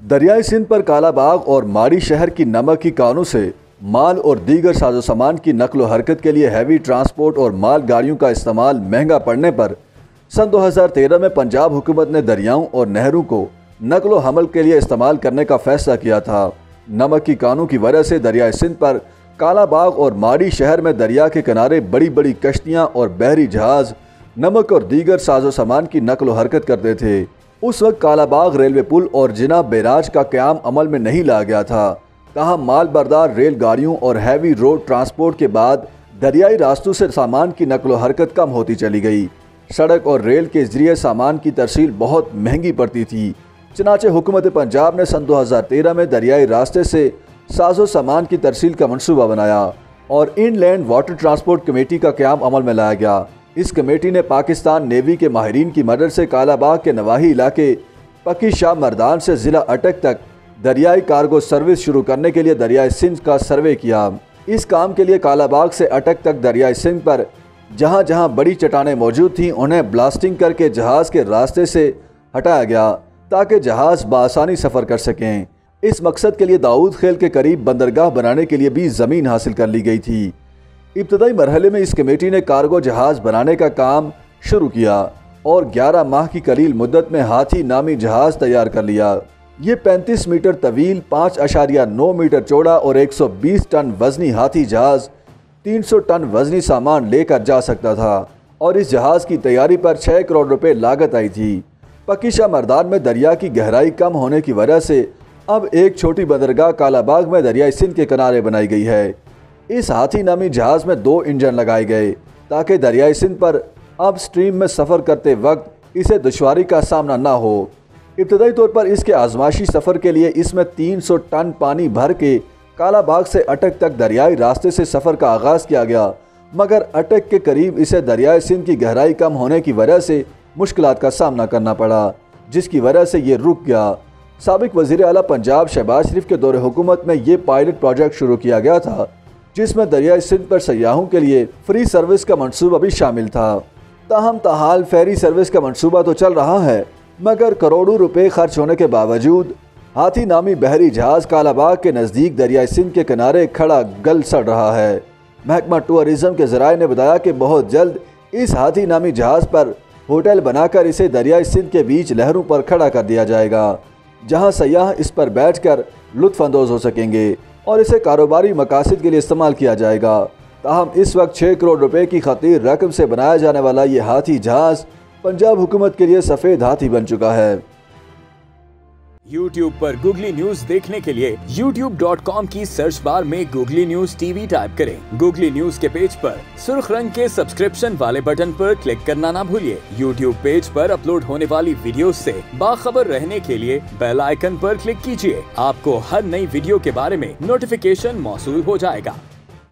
दरियाई सिंध पर कालाबाग और माड़ी शहर की नमक की कानों से माल और दीगर साजो सामान की नकलो हरकत के लिए हैवी ट्रांसपोर्ट और माल गाड़ियों का इस्तेमाल महंगा पड़ने पर सन 2013 में पंजाब हुकूमत ने दरियाओं और नहरों को नकलो हमल के लिए इस्तेमाल करने का फैसला किया था। नमक की कानों की वजह से दरियाई सिंध पर कालाबाग और माड़ी शहर में दरिया के किनारे बड़ी बड़ी कश्तियाँ और बहरी जहाज़ नमक और दीगर साजो सामान की नकलो हरकत करते थे। उस वक्त कालाबाग रेलवे पुल और जिना बैराज का क़याम अमल में नहीं लाया गया था। ताहम माल बरदार रेलगाड़ियों और हैवी रोड ट्रांसपोर्ट के बाद दरियाई रास्तों से सामान की नकलो हरकत कम होती चली गई। सड़क और रेल के जरिए सामान की तरसील बहुत महंगी पड़ती थी। चनाचे हुकूमत पंजाब ने सन 2013 में दरियाई रास्ते से साजो सामान की तरसील का मनसूबा बनाया और इनलैंड वाटर ट्रांसपोर्ट कमेटी का क़याम अमल में लाया गया। इस कमेटी ने पाकिस्तान नेवी के माहिरीन की मदद से कालाबाग के नवाही इलाके पक्की शाह मर्दान से ज़िला अटक तक दरियाई कार्गो सर्विस शुरू करने के लिए दरियाई सिंध का सर्वे किया। इस काम के लिए कालाबाग से अटक तक दरियाई सिंध पर जहाँ जहाँ बड़ी चट्टानें मौजूद थीं उन्हें ब्लास्टिंग करके जहाज़ के रास्ते से हटाया गया ताकि जहाज़ बआसानी सफ़र कर सकें। इस मकसद के लिए दाऊद खेल के करीब बंदरगाह बनाने के लिए भी ज़मीन हासिल कर ली गई थी। इब्तदाई मरहले में इस कमेटी ने कार्गो जहाज़ बनाने का काम शुरू किया और 11 माह की कलील मुद्दत में हाथी नामी जहाज़ तैयार कर लिया। ये 35 मीटर तवील, 5.9 मीटर चौड़ा और 120 टन वजनी हाथी जहाज़ 300 टन वजनी सामान लेकर जा सकता था और इस जहाज़ की तैयारी पर 6 करोड़ रुपए लागत आई थी। पक्की शाह मर्दान में दरिया की गहराई कम होने की वजह से अब एक छोटी बंदरगाह कालाबाग में दरियाई सिंध के किनारे बनाई गई है। इस हाथी नामी जहाज़ में 2 इंजन लगाए गए ताकि दरियाई सिंध पर अब स्ट्रीम में सफ़र करते वक्त इसे दुश्वारी का सामना ना हो। इब्तदाई तौर पर इसके आजमाइशी सफ़र के लिए इसमें 300 टन पानी भर के कालाबाग से अटक तक दरियाई रास्ते से सफ़र का आगाज़ किया गया, मगर अटक के करीब इसे दरियाई सिंध की गहराई कम होने की वजह से मुश्किलात का सामना करना पड़ा, जिसकी वजह से ये रुक गया। साबिक वज़ीर आला पंजाब शहबाज शरीफ के दौरे हुकूमत में ये पायलट प्रोजेक्ट शुरू किया गया था जिसमें दरियाई सिंध पर सयाहों के लिए फ्री सर्विस का मनसूबा भी शामिल था। ताहम ताहाल फेरी सर्विस का मनसूबा तो चल रहा है, मगर करोड़ों रुपए खर्च होने के बावजूद हाथी नामी बहरी जहाज़ कालाबाग के नज़दीक दरियाई सिंध के किनारे खड़ा गल सड़ रहा है। महकमा टूरिज़म के ज़राए ने बताया कि बहुत जल्द इस हाथी नामी जहाज़ पर होटल बनाकर इसे दरियाई सिंध के बीच लहरों पर खड़ा कर दिया जाएगा, जहाँ सयाह इस पर बैठ कर लुत्फ़अंदोज़ हो सकेंगे और इसे कारोबारी मकासद के लिए इस्तेमाल किया जाएगा। ताहम इस वक्त 6 करोड़ रुपए की खतीर रकम से बनाया जाने वाला ये हाथी जहाज़ पंजाब हुकूमत के लिए सफ़ेद हाथी बन चुका है। YouTube पर गूगली न्यूज देखने के लिए youtube.com की सर्च बार में गूगली न्यूज टीवी टाइप करें। गूगली न्यूज के पेज पर सुर्ख रंग के सब्सक्रिप्शन वाले बटन पर क्लिक करना ना भूलिए। YouTube पेज पर अपलोड होने वाली वीडियोस से बाखबर रहने के लिए बेल आइकन पर क्लिक कीजिए। आपको हर नई वीडियो के बारे में नोटिफिकेशन मौसूल हो जाएगा।